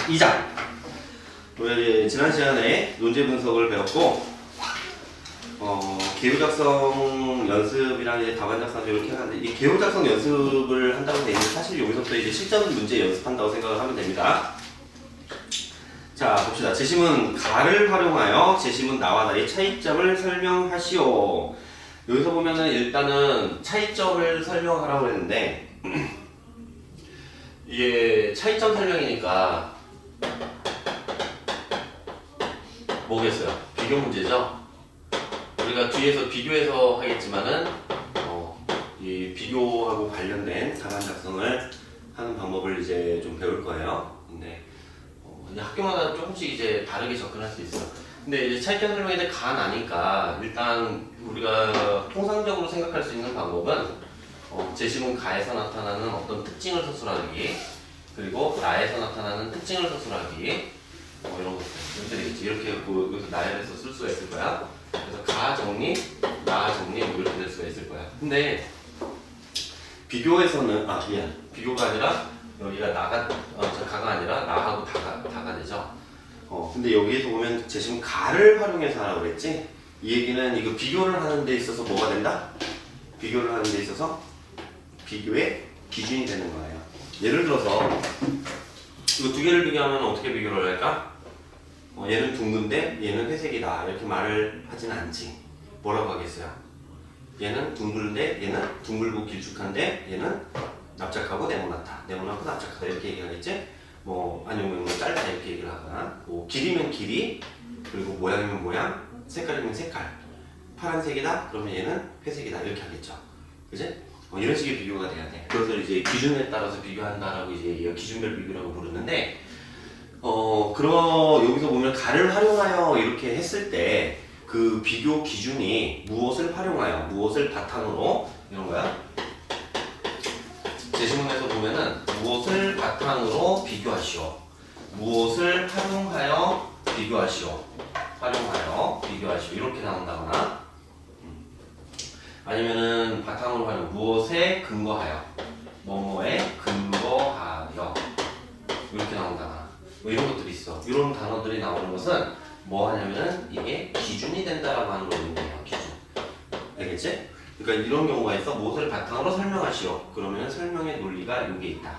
2장. 우리 지난 시간에 논제 분석을 배웠고, 개요 작성 연습이랑 이제 답안 작성 이렇게 하는데, 이 개요 작성 연습을 한다고 되어 있는데, 사실 여기서부터 이제 실전 문제 연습한다고 생각을 하면 됩니다. 자, 봅시다. 제시문 가를 활용하여 제시문 나와 나의 차이점을 설명하시오. 여기서 보면은 일단은 차이점을 설명하라고 했는데, 이게 차이점 설명이니까 뭐겠어요? 비교 문제죠? 우리가 뒤에서 비교해서 하겠지만은 이 비교하고 관련된 답안 작성을 하는 방법을 이제 좀 배울 거예요. 근데 이제 학교마다 조금씩 이제 다르게 접근할 수 있어요. 근데 이제 차이점 설명인데 가 나니까 일단 우리가 통상적으로 생각할 수 있는 방법은 제시문 가에서 나타나는 어떤 특징을 서술하기, 그리고 나에서 나타나는 특징을 서술하기, 이런 것들이겠지. 이렇게 여기서 나에서 쓸 수가 있을 거야. 그래서 가 정리, 나 정리 이렇게 될 수가 있을 거야. 근데 비교에서는 비교가 아니라 여기가 가가 아니라 나하고 다가 되죠. 근데 여기에서 보면 제시문 가를 활용해서 하라고 그랬지. 이 얘기는 이거 비교를 하는 데 있어서 뭐가 된다? 비교를 하는 데 있어서 비교의 기준이 되는 거예요. 예를 들어서 이거 두 개를 비교하면 어떻게 비교를 할까? 얘는 둥근데 얘는 회색이다 이렇게 말을 하지는 않지. 뭐라고 하겠어요? 얘는 둥글데 얘는 둥글고 길쭉한데 얘는 납작하고 네모나다, 네모나고 납작하다 이렇게 얘기하겠지? 아니면 짧다 이렇게 얘기를 하거나, 길이면 길이, 그리고 모양이면 모양, 색깔이면 색깔. 파란색이다 그러면 얘는 회색이다 이렇게 하겠죠. 그지? 이런 식의 비교가 돼야 돼. 그래서 이제 기준에 따라서 비교한다라고 이제 기준별 비교라고 부르는데, 여기서 보면 가를 활용하여 이렇게 했을 때 그 비교 기준이 무엇을 활용하여, 무엇을 바탕으로 이런 거야. 제시문에서 보면은 무엇을 바탕으로 비교하시오, 무엇을 활용하여 비교하시오, 활용하여 비교하시오 이렇게 나온다거나, 아니면은 바탕으로 하는 무엇에 근거하여, 뭐뭐에 근거하여 이렇게 나온다거나 이런 것들이 있어. 이런 단어들이 나오는 것은 뭐 하냐면은 이게 기준이 된다라고 하는 거거든요. 기준. 알겠지? 그러니까 이런 경우가 있어. 무엇을 바탕으로 설명하시오. 그러면 설명의 논리가 여기에 있다.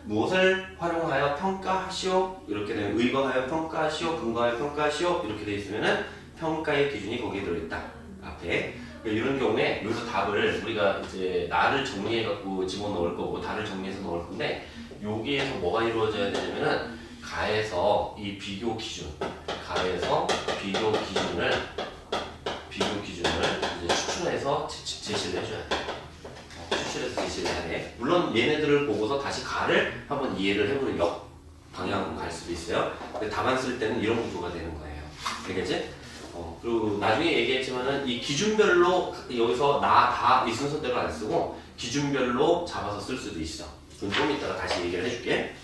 무엇을 활용하여 평가하시오. 이렇게 되면 의거하여 평가하시오, 근거하여 평가하시오 이렇게 돼 있으면은 평가의 기준이 거기에 들어있다. 앞에. 이런 경우에 여기서 답을 우리가 이제 나를 정리해갖고 집어넣을 거고 다를 정리해서 넣을 건데, 여기에서 뭐가 이루어져야 되냐면은 가에서 이 비교 기준, 가에서 비교 기준을 이제 추출해서 제시를 해줘야 돼. 추출해서 제시를 해야 돼. 물론 얘네들을 보고서 다시 가를 한번 이해를 해보는 방향으로 갈 수도 있어요. 근데 답안 쓸 때는 이런 구조가 되는 거예요. 알겠지? 그리고 나중에 얘기했지만은 이 기준별로 여기서 나, 다 이 순서대로 안 쓰고 기준별로 잡아서 쓸 수도 있어. 그건 좀 이따가 다시 얘기를 해줄게.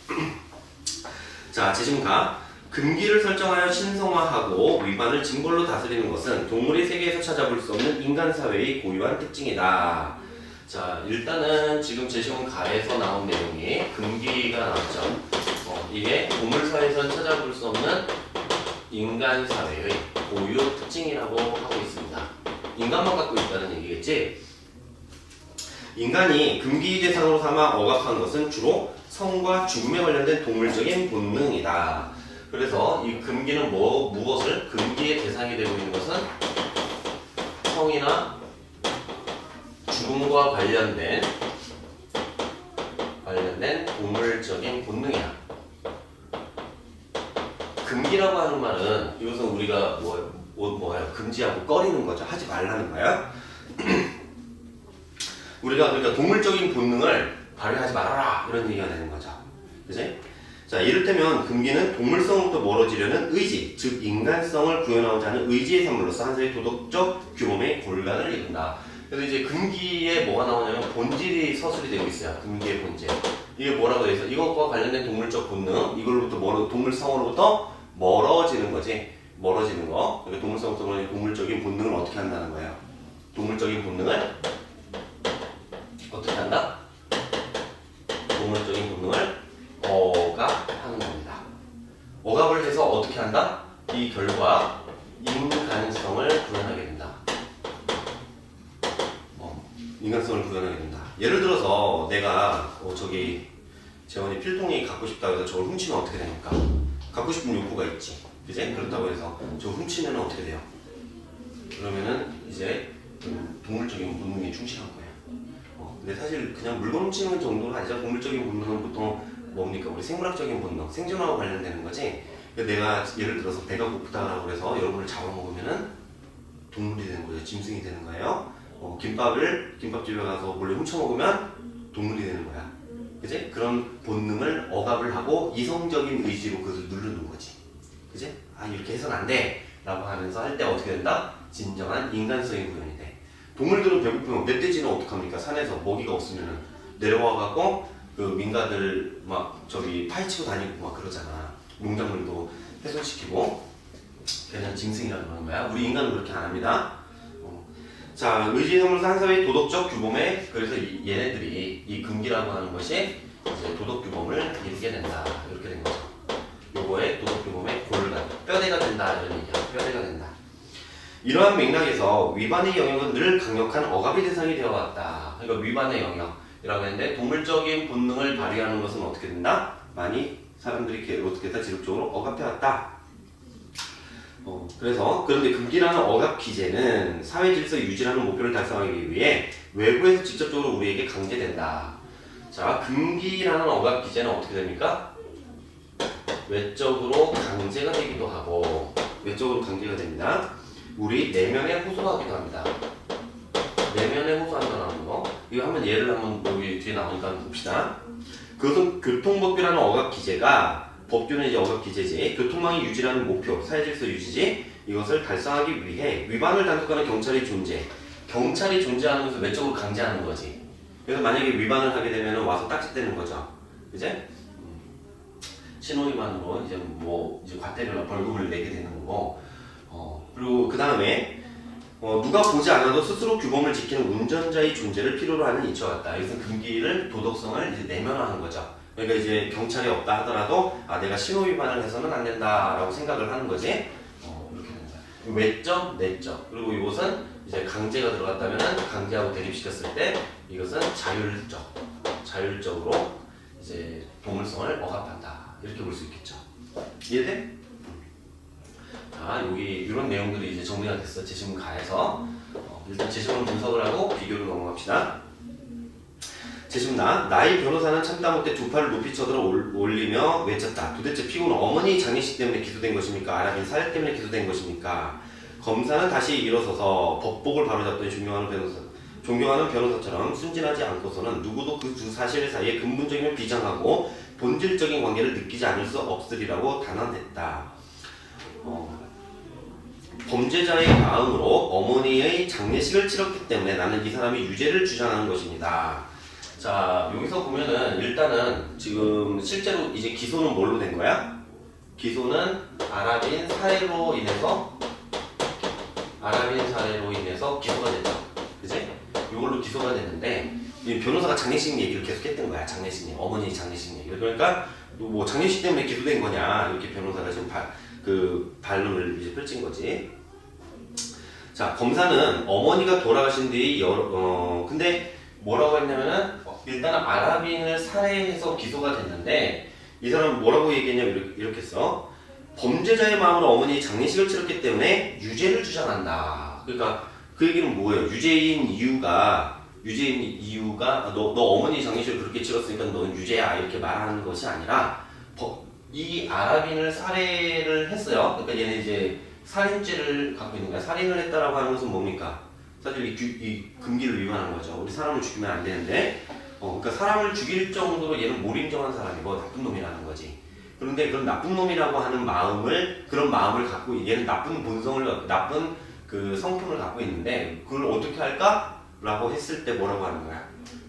자, 제시문 가. 금기를 설정하여 신성화하고 위반을 징벌로 다스리는 것은 동물의 세계에서 찾아볼 수 없는 인간 사회의 고유한 특징이다. 자, 일단은 지금 제시문 가에서 나온 내용이 금기가 나왔죠. 이게 동물 사회에서 찾아볼 수 없는 인간 사회의 고유 특징이라고 하고 있습니다. 인간만 갖고 있다는 얘기겠지? 인간이 금기 대상으로 삼아 억압한 것은 주로 성과 죽음에 관련된 동물적인 본능이다. 그래서 이 금기는 무엇을? 금기의 대상이 되고 있는 것은 성이나 죽음과 관련된 동물적인 본능이야. 금기라고 하는 말은 이것은 우리가 뭐예요? 금지하고 꺼리는 거죠. 하지 말라는 거야. 우리가 그러니까 동물적인 본능을 발휘하지 말아라 이런 얘기가 되는 거죠. 그치? 자, 이를테면 금기는 동물성으로부터 멀어지려는 의지, 즉 인간성을 구현하고자 하는 의지의 산물로서 한 사회의 도덕적 규범의 골간을 이룬다. 그래서 이제 금기에 뭐가 나오냐면 본질이 서술이 되고 있어요. 금기의 본질. 이게 뭐라고 되어 있어? 이것과 관련된 동물적 본능, 이걸로부터 동물성으로부터 멀어지는 거지. 멀어지는 거. 그러니까 동물성부터 멀어지는 동물적인 본능을 어떻게 한다는 거예요? 동물적인 본능을 어떻게 한다? 동물적인 본능을 억압하는 겁니다. 어떻게 한다? 이 결과 인간성을 구현하게 된다. 인간성을 구현하게 된다. 예를 들어서 내가 저기 재원이 필통이 갖고 싶다고 해서 저걸 훔치면 어떻게 됩니까? 갖고 싶은 욕구가 있지. 그지? 그렇다고 해서 저걸 훔치면 어떻게 돼요? 그러면은 이제 동물적인 본능에 충실한 거야. 근데 사실 그냥 물건 훔치는 정도는 아니죠. 동물적인 본능은 보통 뭡니까? 우리 생물학적인 본능, 생존하고 관련되는 거지. 내가 예를 들어서 배가 고프다라고 해서 여러분을 잡아먹으면은 동물이 되는 거죠. 짐승이 되는 거예요. 김밥집에 가서 몰래 훔쳐먹으면 동물이 되는 거야. 그지? 그런 본능을 억압을 하고 이성적인 의지로 그것을 누르는 거지. 그지? 아, 이렇게 해서는 안 돼! 라고 하면서 할 때 어떻게 된다? 진정한 인간성이 구현이 돼. 동물들은 배고프면 멧돼지는 어떡합니까? 산에서 먹이가 없으면 내려와갖고 그 민가들 막 저기 파헤치고 다니고 막 그러잖아. 농작물도 훼손시키고. 걔는 짐승이라고 그러는 거야. 우리 인간은 그렇게 안 합니다. 자, 의지성으로서 한 사회의 도덕적 규범에, 그래서 얘네들이 이 금기라고 하는 것이 이제 도덕 규범을 이루게 된다. 이렇게 된 거죠. 요거의 도덕 규범의 골간, 뼈대가 된다. 이런 얘기야. 뼈대가 된다. 이러한 맥락에서 위반의 영역은 늘 강력한 억압의 대상이 되어왔다. 그러니까 위반의 영역이라고 했는데 동물적인 본능을 발휘하는 것은 어떻게 된다? 많이 사람들이 어떻게 했다? 지속적으로 억압해왔다. 그런데 금기라는 억압 기제는 사회 질서 유지라는 목표를 달성하기 위해 외부에서 직접적으로 우리에게 강제된다. 자, 금기라는 억압 기제는 어떻게 됩니까? 외적으로 강제가 되기도 하고, 외적으로 강제가 됩니다. 우리 내면에 호소하기도 합니다. 내면에 호소한다는 거. 이거 한번 예를 한번 여기 뒤에 나오니까 한번 봅시다. 그것은 교통법규라는 억압 기제가, 법규는 이제 억압 기제지, 교통망의 유지라는 목표, 사회질서 유지지, 이것을 달성하기 위해 위반을 단속하는 경찰이 존재하는 것을 외적으로 강제하는 거지. 그래서 만약에 위반을 하게 되면 와서 딱지떼는 거죠. 그제? 신호위반으로 이제 과태료나 벌금을 내게 되는 거고. 그리고 그 다음에 누가 보지 않아도 스스로 규범을 지키는 운전자의 존재를 필요로 하는 이치와 같다. 이것은 금기를, 도덕성을 이제 내면화하는 거죠. 그러니까 이제 경찰이 없다 하더라도 내가 신호위반을 해서는 안 된다라고 생각을 하는 거지. 이렇게 되는 거야. 외적, 내적. 그리고 이것은 이제 강제가 들어갔다면 강제하고 대립시켰을 때 이것은 자율적으로 이제 동물성을 억압한다. 이렇게 볼 수 있겠죠. 이해돼? 자, 여기 이런 내용들이 이제 정리가 됐어. 제시문 가에서 일단 제시문 분석을 하고 비교를 넘어갑시다. 제시문 나의 변호사는 참다 못해 두 팔을 높이 쳐들어 올리며 외쳤다. 도대체 피고는 어머니 장례식 때문에 기소된 것입니까? 아랍인 살해 때문에 기소된 것입니까? 검사는 다시 일어서서 법복을 바로잡더니 존경하는 변호사처럼 순진하지 않고서는 누구도 그 두 사실 사이에 근본적인 비장하고 본질적인 관계를 느끼지 않을 수 없으리라고 단언했다. 범죄자의 마음으로 어머니의 장례식을 치렀기 때문에 나는 이 사람이 유죄를 주장하는 것입니다. 자, 여기서 보면은 일단은 지금 실제로 이제 기소는 뭘로 된 거야? 기소는 아랍인 살해로 인해서 기소가 됐죠. 그지? 이걸로 기소가 됐는데 이 변호사가 장례식 얘기를 계속 했던 거야. 장례식 얘기, 어머니 장례식 얘기. 그러니까 뭐 장례식 때문에 기소된 거냐 이렇게 변호사가 지금 반론을 이제 펼친 거지. 자, 검사는 어머니가 돌아가신 뒤 근데 뭐라고 했냐면은 일단은 아랍인을 살해해서 기소가 됐는데 이 사람은 뭐라고 얘기했냐면 이렇게 했어. 범죄자의 마음으로 어머니 장례식을 치렀기 때문에 유죄를 주장한다. 그러니까 그 얘기는 뭐예요? 유죄인 이유가 너 어머니 장례식을 그렇게 치렀으니까 너는 유죄야 이렇게 말하는 것이 아니라 이 아랍인을 살해를 했어요. 그러니까 얘는 이제 살인죄를 갖고 있는 거야. 살인을 했다라고 하는 것은 뭡니까? 사실 이 금기를 위반한 거죠. 우리 사람을 죽이면 안 되는데, 그러니까 사람을 죽일 정도로 얘는 몰인정한 사람이고 나쁜 놈이라는 거지. 그런데 그런 나쁜 놈이라고 하는 그런 마음을 갖고 얘는 나쁜 그 성품을 갖고 있는데 그걸 어떻게 할까? 라고 했을 때 뭐라고 하는 거야?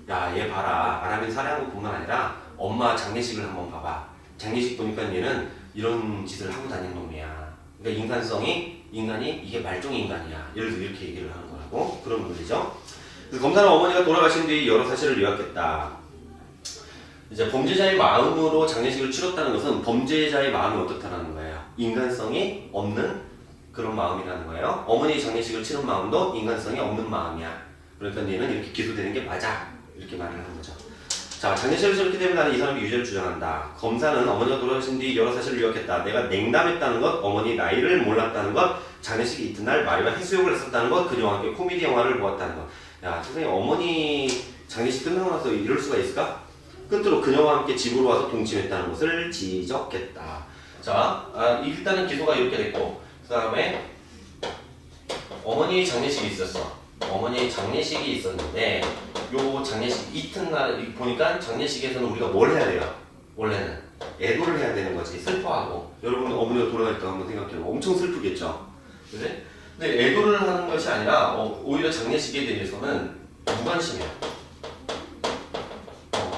야, 얘 봐라. 아랍인 살해한 것뿐만 아니라 엄마 장례식을 한번 봐봐. 장례식 보니까 얘는 이런 짓을 하고 다니는 놈이야. 그러니까 인간이 이게 말종의 인간이야. 예를 들어 이렇게 얘기를 하는 거라고. 그런 논리죠. 그래서 검사는 어머니가 돌아가신 뒤 여러 사실을 요약했다. 이제 범죄자의 마음으로 장례식을 치렀다는 것은 범죄자의 마음이 어떻다는 거예요? 인간성이 없는 그런 마음이라는 거예요. 어머니 장례식을 치른 마음도 인간성이 없는 마음이야. 그러니까 얘는 이렇게 기소되는 게 맞아. 이렇게 말을 하는 거죠. 자, 장례식을 치렀기 때문에 나는 이 사람의 유죄를 주장한다. 검사는 어머니가 돌아가신 뒤 여러 사실을 요약했다. 내가 냉담했다는 것, 어머니 나이를 몰랐다는 것, 장례식 이튿날 마리와 해수욕을 했었다는 것, 그녀와 함께 코미디 영화를 보았다는 것. 야, 선생님 어머니 장례식 끝나고 나서 이럴 수가 있을까? 끝으로 그녀와 함께 집으로 와서 동침했다는 것을 지적했다. 자, 일단은 기소가 이렇게 됐고, 그 다음에 어머니 장례식이 있었어. 어머니 장례식이 있었는데 요 장례식 이튿날 보니까 장례식에서는 우리가 뭘 해야 돼요? 원래는 애도를 해야 되는 거지. 슬퍼하고. 여러분 어머니가 돌아가셨다고 한번 생각해요. 엄청 슬프겠죠. 그래? 근데 애도를 하는 것이 아니라 오히려 장례식에 대해서는 무관심이야.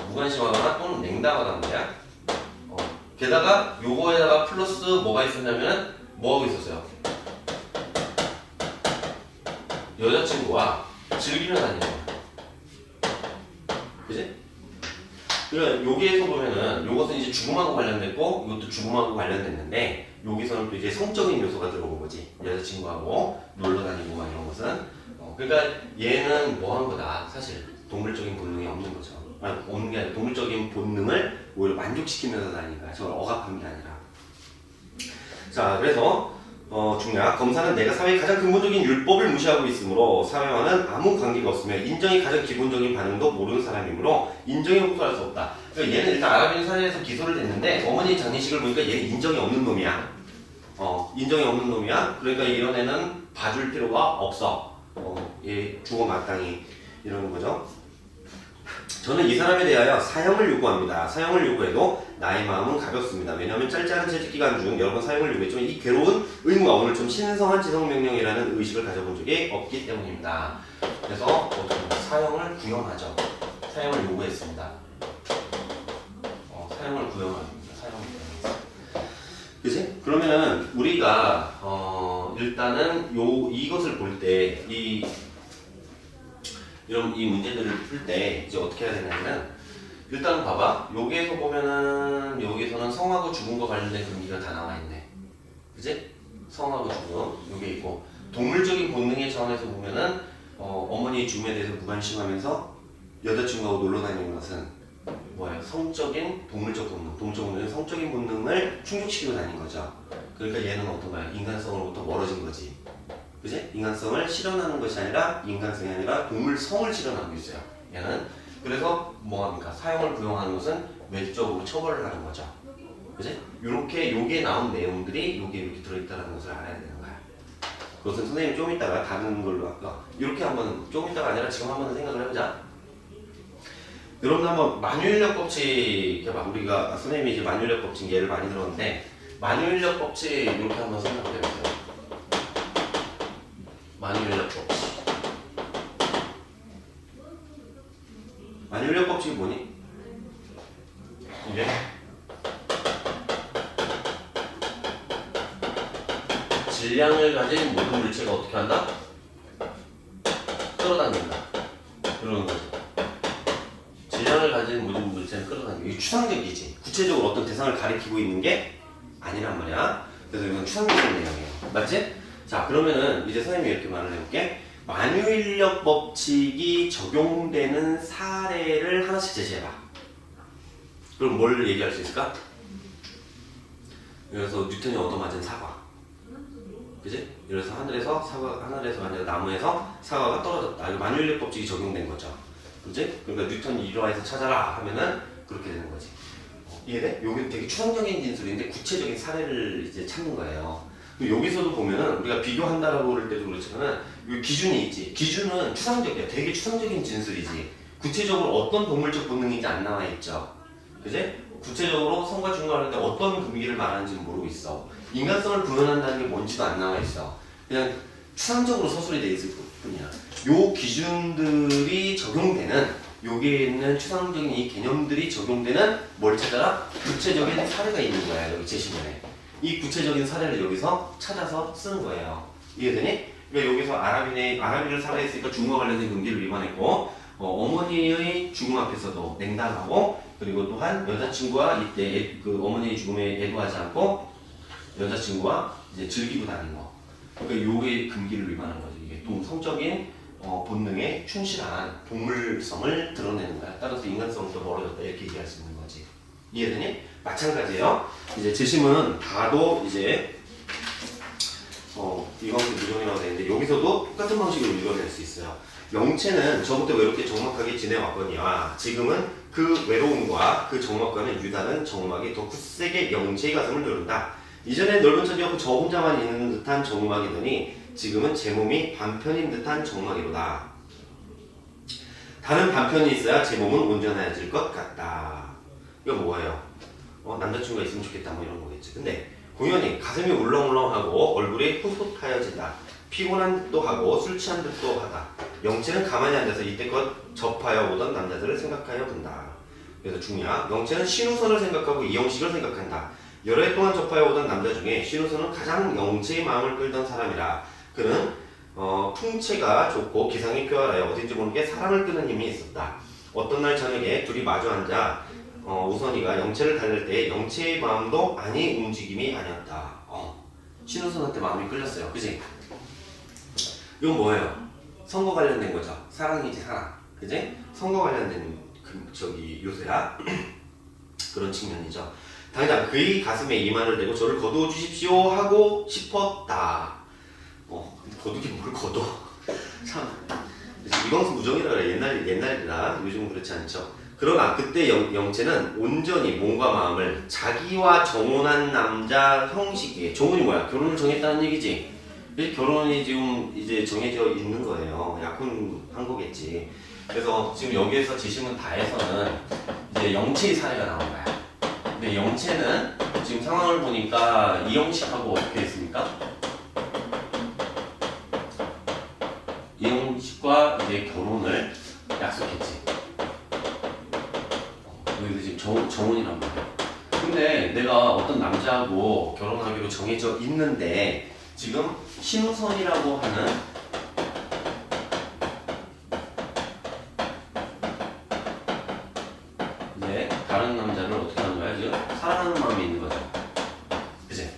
무관심하거나 또는 냉담하다는 거야. 게다가 요거에다가 플러스 뭐가 있었냐면 뭐 하고 있었어요? 여자친구와 즐기며 다니는 거야. 그지? 그러니까 여기에서 보면은 요것은 이제 죽음하고 관련됐고 이것도 죽음하고 관련됐는데 여기서는 또 이제 성적인 요소가 들어온 거지. 여자친구하고 놀러 다니고 막 이런 것은. 그러니까 얘는 뭐 한 거다. 사실 동물적인 본능이 없는 거죠. 아니, 없는 게 아니라 동물적인 본능을 오히려 만족시키면서 다니니까 저걸 억압한 게 아니라. 자, 그래서 중요한 검사는 내가 사회의 가장 근본적인 율법을 무시하고 있으므로 사회와는 아무 관계가 없으며 인정이 가장 기본적인 반응도 모르는 사람이므로 인정에 호소할 수 없다. 그러니까 얘는 일단 아랍인 사회에서 기소를 했는데 어머니 장례식을 보니까 얘는 인정이 없는 놈이야. 인정이 없는 놈이야. 그러니까 이런 애는 봐줄 필요가 없어. 얘 죽어 마땅히 이러는 거죠. 저는 이 사람에 대하여 사형을 요구합니다. 사형을 요구해도 나의 마음은 가볍습니다. 왜냐하면 짧지 않은 재직 기간 중 여러 번 사형을 요구했지만 이 괴로운 의무가 오늘 좀 신성한 지성명령이라는 의식을 가져본 적이 없기 때문입니다. 그래서 사형을 구형하죠. 사형을 요구했습니다. 사형을 구형합니다. 사형을 구형했어요. 그치? 그러면은 우리가 일단은 이것을 볼 때 이 문제들을 풀 때 이제 어떻게 해야 되냐면 일단 봐봐. 여기에서 보면은 여기서는 성하고 죽음과 관련된 금기가 다 나와 있네. 그지? 성하고 죽음 요게 있고 동물적인 본능의 차원에서 보면은 어머니의 죽음에 대해서 무관심하면서 여자친구하고 놀러 다니는 것은 뭐예요? 성적인 동물적 본능. 동물적 본능은 성적인 본능을 충족시키고 다닌 거죠. 그러니까 얘는 어떤 거야? 인간성으로부터 멀어진 거지. 그지? 인간성을 실현하는 것이 아니라 인간성이 아니라 동물성을 실현하고 있어요. 얘는 그래서 뭐합니까? 사형을 구형하는 것은 외적으로 처벌을 하는 거죠. 그지? 요렇게 요게 나온 내용들이 요게 이렇게 들어있다는 것을 알아야 되는 거야. 그것은 선생님이 좀 이따가 다른 걸로 이렇게 한번 좀 이따가 아니라 지금 한번 생각을 해보자. 여러분 한번 만유인력 법칙 해봐. 우리가 선생님이 이제 만유인력 법칙 예를 많이 들었는데 만유인력 법칙 이렇게 한번 생각을 해보세요. 만유인력 법칙. 만유인력 법칙이 뭐니? 이게 질량을 가진 모든 물체가 어떻게 한다? 끌어당긴다. 그러는 거지. 질량을 가진 모든 물체는 끌어당긴다. 이게 추상적이지. 구체적으로 어떤 대상을 가리키고 있는 게 아니란 말이야. 그래서 이건 추상적인 내용이에요. 맞지? 자, 그러면은 이제 선생님이 이렇게 말을 해볼게. 만유인력 법칙이 적용되는 사례를 하나씩 제시해봐. 그럼 뭘 얘기할 수 있을까? 그래서 뉴턴이 얻어맞은 사과. 그지? 그래서 하늘에서 아니라 나무에서 사과가 떨어졌다. 이거 만유인력 법칙이 적용된 거죠. 그지? 그러니까 뉴턴이 일화에서 찾아라 하면은 그렇게 되는 거지. 이해돼? 여기 되게 추상적인 진술인데 구체적인 사례를 이제 찾는 거예요. 여기서도 보면은 우리가 비교한다라고 그럴 때도 그렇지만은 이 기준이 있지. 기준은 추상적이야. 되게 추상적인 진술이지. 구체적으로 어떤 동물적 본능인지 안 나와 있죠. 그지? 구체적으로 성과 죽음을 하는데 어떤 금기를 말하는지는 모르고 있어. 인간성을 구현한다는 게 뭔지도 안 나와 있어. 그냥 추상적으로 서술이 돼 있을 뿐이야. 요 기준들이 적용되는 여기에 있는 추상적인 이 개념들이 적용되는 뭘 찾아라? 구체적인 사례가 있는 거야. 여기 제시문에. 이 구체적인 사례를 여기서 찾아서 쓰는 거예요. 이해되니? 그러니까 여기서 아랍인을 살아있으니까 죽음과 관련된 금기를 위반했고 어머니의 죽음 앞에서도 냉담하고 그리고 또한 여자친구와 이때 그 어머니의 죽음에 애도하지 않고 여자친구와 이제 즐기고 다니는 거. 그러니까 요게 금기를 위반한 거죠. 이게 성적인 본능에 충실한 동물성을 드러내는 거야. 따라서 인간성도 멀어졌다 이렇게 얘기할 수 있는 거지. 이해되니? 마찬가지예요. 이제 재심은 다도 이제 이건 무정이라고 되는데 여기서도 똑같은 방식으로 읽어낼 수 있어요. 영체는 저부터 외롭게 적막하게 지내왔거니와 지금은 그 외로움과 그 적막과는 유다는 적막이 더 굳세게 영체의 가슴을 누른다. 이전에 넓은 천지였고 저 혼자만 있는 듯한 적막이더니 지금은 제 몸이 반편인 듯한 적막이로다. 다른 반편이 있어야 제 몸은 온전해질 것 같다. 이거 뭐예요? 남자친구가 있으면 좋겠다 뭐 이런 거겠지. 근데 공연히 가슴이 울렁울렁하고 얼굴이 풋풋하여진다. 피곤한 듯도 하고 술 취한 듯도 하다. 영체는 가만히 앉아서 이때껏 접하여 오던 남자들을 생각하여 본다. 그래서 중요한 영체는 신우선을 생각하고 이영식을 생각한다. 여러 해 동안 접하여 오던 남자 중에 신우선은 가장 영체의 마음을 끌던 사람이라. 그는 풍채가 좋고 기상이 쾌활하여 어딘지 모르게 사랑을 끄는 힘이 있었다. 어떤 날 저녁에 둘이 마주 앉아 우선이가 영체를 달랠 때 영체의 마음도 많이 움직임이 아니었다. 신우선한테 마음이 끌렸어요. 그지? 이건 뭐예요? 선거 관련된 거죠. 사랑이지 사랑. 그지? 선거 관련된 요소야. 그런 측면이죠. 당장 그의 가슴에 이마를 대고 저를 거두어 주십시오 하고 싶었다. 거두긴 뭘 거둬. 참. 이광수 무정이라 그래. 옛날이라 요즘은 그렇지 않죠. 그러나 그때 영체는 온전히 몸과 마음을 자기와 정혼한 남자 형식에, 정혼이 뭐야? 결혼을 정했다는 얘기지. 결혼이 지금 이제 정해져 있는 거예요. 약혼한 거겠지. 그래서 지금 여기에서 지시문 다에서는 이제 영체의 사례가 나온 거야. 근데 영체는 지금 상황을 보니까 이영식하고 어떻게 했습니까? 이영식과 이제 결혼을 약속했지. 여기서 지금 정혼이란 말이야. 근데 내가 어떤 남자하고 결혼하기로 정해져 있는데 지금 신우선이라고 하는 이제 다른 남자를 어떻게 하는 거야? 지금 사랑하는 마음이 있는 거죠. 그치?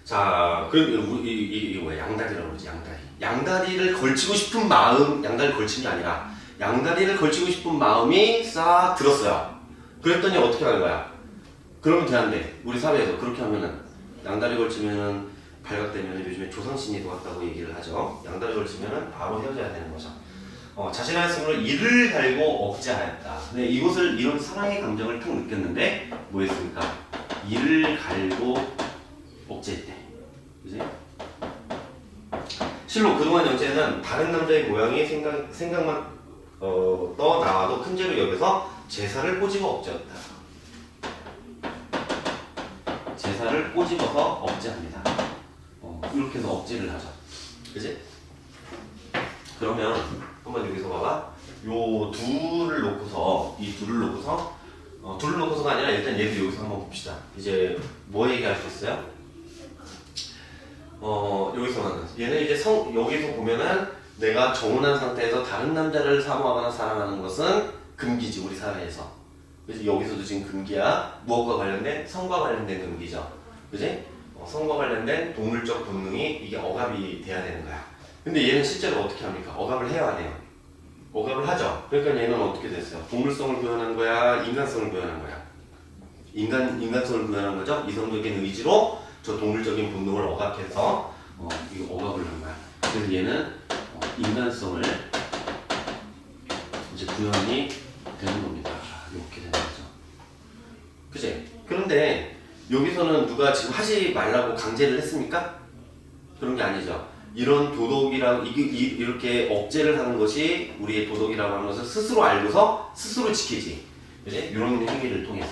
자, 그럼 이게 뭐야? 양다리라고 그러지, 양다리. 양다리를 걸치고 싶은 마음, 양다리를 걸친 게 아니라 양다리를 걸치고 싶은 마음이 싹 들었어요. 그랬더니 어떻게 하는 거야? 그러면 되는데 우리 사회에서 그렇게 하면은 양다리 걸치면은 발각되면은 요즘에 조상신이도 같다고 얘기를 하죠. 양다리 걸치면은 바로 헤어져야 되는 거죠. 자신의 한숨으로 이를 갈고 억제하였다. 근데 이것을 이런 사랑의 감정을 탁 느꼈는데 뭐 했습니까? 이를 갈고 억제했대. 그지? 실로 그동안 영체는 다른 남자의 모양이 생각만 떠나와도 큰 죄로 여겨서 제사를 꼬집어 억제했다. 제사를 꼬집어서 억제합니다. 이렇게 해서 억제를 하죠. 그지? 그러면 한번 여기서 봐봐. 요 둘을 놓고서 둘을 놓고서가 아니라 일단 얘도 여기서 한번 봅시다. 이제 뭐 얘기할 수 있어요? 여기서는 얘는 이제 여기서 보면은 내가 정혼한 상태에서 다른 남자를 사모하거나 사랑하는 것은 금기지, 우리 사회에서. 그래서 여기서도 지금 금기야. 무엇과 관련된? 성과 관련된 금기죠. 그지? 성과 관련된 동물적 본능이 이게 억압이 돼야 되는 거야. 근데 얘는 실제로 어떻게 합니까? 억압을 해야 안 해요? 억압을 하죠. 그러니까 얘는 어떻게 됐어요? 동물성을 구현한 거야? 인간성을 구현한 거야? 인간성을 구현한 거죠? 이성적인 의지로 저 동물적인 본능을 억압해서 이거 억압을 한 거야. 그래서 얘는 인간성을 이제 구현이 되는 겁니다. 이렇게 되는 거죠. 그치? 그런데 여기서는 누가 지금 하지 말라고 강제를 했습니까? 그런 게 아니죠. 이런 도덕이라고 이렇게 억제를 하는 것이 우리의 도덕이라고 하는 것을 스스로 알고서 스스로 지키지. 그치? 이런 행위를 통해서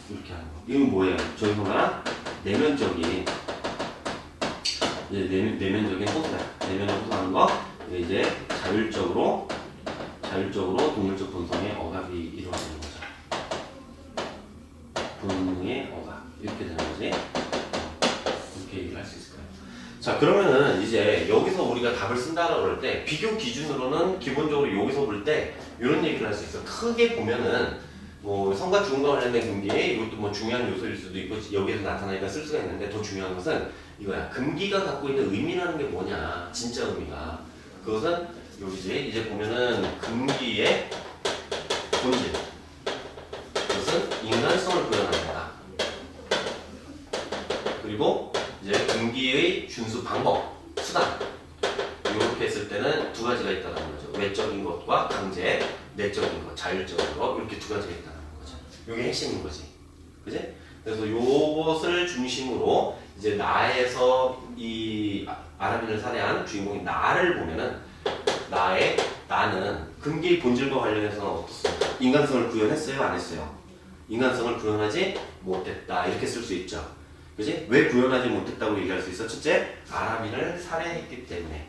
이렇게 하는 거. 이건 뭐예요? 저희 보면 내면적인 내면적인 호소야. 내면을 호소하는 거. 이제 자율적으로 동물적 본성의 억압이 이루어지는 거죠. 본능의 억압. 이렇게 되는 거지. 이렇게 얘기를 할 수 있을 거예요. 자, 그러면은 이제 여기서 우리가 답을 쓴다라고 그럴 때 비교 기준으로는 기본적으로 여기서 볼 때 이런 얘기를 할 수 있어. 크게 보면은 뭐 성과 죽음과 관련된 금기, 이것도 뭐 중요한 요소일 수도 있고 여기에서 나타나니까 쓸 수가 있는데 더 중요한 것은 이거야. 금기가 갖고 있는 의미라는 게 뭐냐? 진짜 의미가. 그것은 여기지. 이제 보면은 금기의 본질. 그것은 인간성을 표현합니다. 그리고 이제 금기의 준수 방법, 수단. 이렇게 했을 때는 두 가지가 있다는 거죠. 외적인 것과 강제, 내적인 것, 자율적인 것, 이렇게 두 가지가 있다는 거죠. 이게 핵심인 거지. 그지? 그래서 요것을 중심으로 이제 나에서 이 아라빈을 살해한 주인공인 나를 보면은 나는 금기의 본질과 관련해서는 어떻습니까? 인간성을 구현했어요? 안 했어요? 인간성을 구현하지 못했다. 이렇게 쓸 수 있죠. 그지? 왜 구현하지 못했다고 얘기할 수 있어? 첫째, 아라빈을 살해했기 때문에.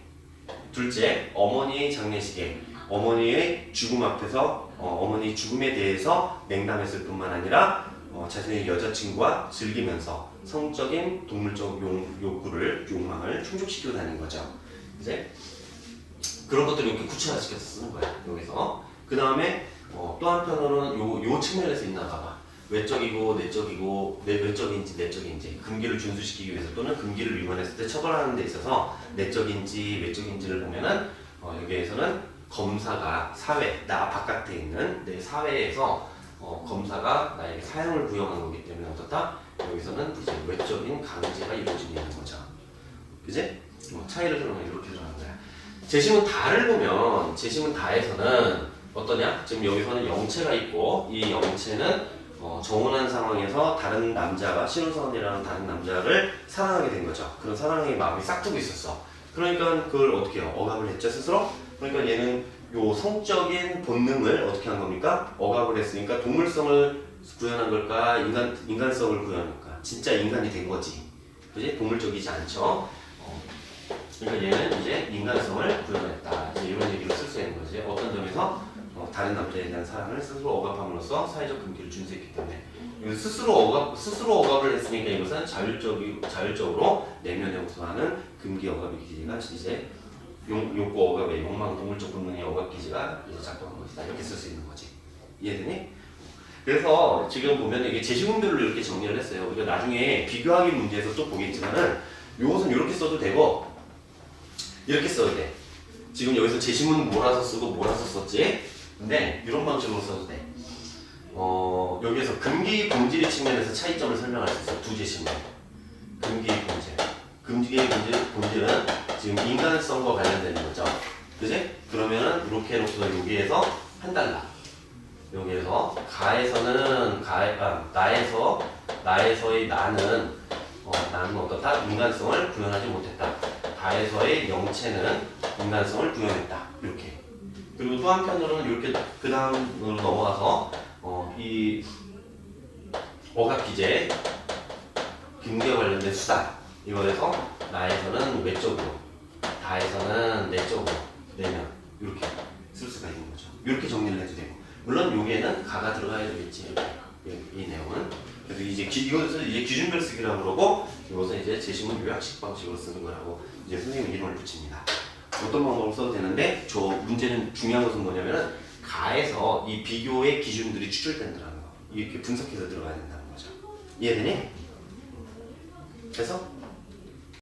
둘째, 어머니의 장례식에 어머니의 죽음 앞에서 어머니 죽음에 대해서 냉담했을 뿐만 아니라 자신의 여자친구와 즐기면서 성적인 동물적 욕망을 충족시키고 다닌 거죠. 이제 그런 것들을 이렇게 구체화시켜서 쓰는 거야. 여기서 그 다음에 또 한편으로는 요 측면에서 있나 봐봐. 외적이고 내적이고 외적인지 내적인지 금기를 준수시키기 위해서 또는 금기를 위반했을 때 처벌하는 데 있어서 내적인지 외적인지를 보면은 여기에서는 검사가 나 바깥에 있는 내 사회에서 검사가 나에게 사형을 구형한 거기 때문에 어떻다? 여기서는 이제 외적인 강제가 이루어지고 있는 거죠. 그지? 차이를 설명해 이렇게 설명하는 거야. 재심은 다를 보면 재심은 다에서는 어떠냐? 지금 여기서는 영체가 있고 이 영체는 정혼한 상황에서 다른 남자가 신우선이라는 다른 남자를 사랑하게 된 거죠. 그런 사랑의 마음이 싹트고 있었어. 그러니까 그걸 어떻게 해요? 억압을 했죠 스스로? 그러니까 얘는 요 성적인 본능을 어떻게 한 겁니까? 억압을 했으니까 동물성을 구현한 걸까? 인간성을 구현한 걸까? 진짜 인간이 된 거지. 그지? 동물적이지 않죠? 그러니까 얘는 이제 인간성을 구현했다. 이제 이런 얘기를 쓸 수 있는 거지. 어떤 점에서 다른 남자에 대한 사랑을 스스로 억압함으로써 사회적 금기를 준수했기 때문에 스스로 억압을 했으니까 이것은 자율적으로 내면에 호소하는 금기 억압의 기제가 이제 욕구 억압의 욕망 동물적 본능의 억압 기제가 이제 작동한 것이다. 이렇게 쓸 수 있는 거지. 이해되니? 그래서 지금 보면 이게 제시문별로 이렇게 정리를 했어요. 우리가 나중에 비교하기 문제에서 또 보겠지만은 이것은 이렇게 써도 되고 이렇게 써도 돼. 지금 여기서 제시문 몰아서 쓰고 몰아서 썼지? 근데 이런 방식으로 써도 돼. 여기에서 금기 본질의 측면에서 차이점을 설명할 수 있어. 두 제시문. 금기의 본질. 금기의 본질은 지금 인간성과 관련되는 거죠. 그지? 그러면은 이렇게 해놓고서 여기에서 한 달러. 여기에서 가에서는 나에서의 나는 어떻다? 인간성을 구현하지 못했다. 다에서의 영체는 인간성을 구현했다. 이렇게. 그리고 또 한편으로는 이렇게 그 다음으로 넘어가서 이 억압 기제, 금기와 관련된 수단 이거에서 나에서는 외적으로, 다에서는 내적으로, 내면 이렇게 쓸 수가 있는 거죠. 이렇게 정리를 해도 되고 물론 여기에는 가가 들어가야 되겠지. 이 내용은 그래서 이제 이것을 이제 기준별 쓰기라고 그러고 이것은 이제 제시문 요약식 방식으로 쓰는 거라고 이제 선생님 이름을 붙입니다. 어떤 방법으로 써도 되는데 저 문제는 중요한 것은 뭐냐면은 가에서 이 비교의 기준들이 추출된다는 거 이렇게 분석해서 들어가야 된다는 거죠. 이해되니? 그래서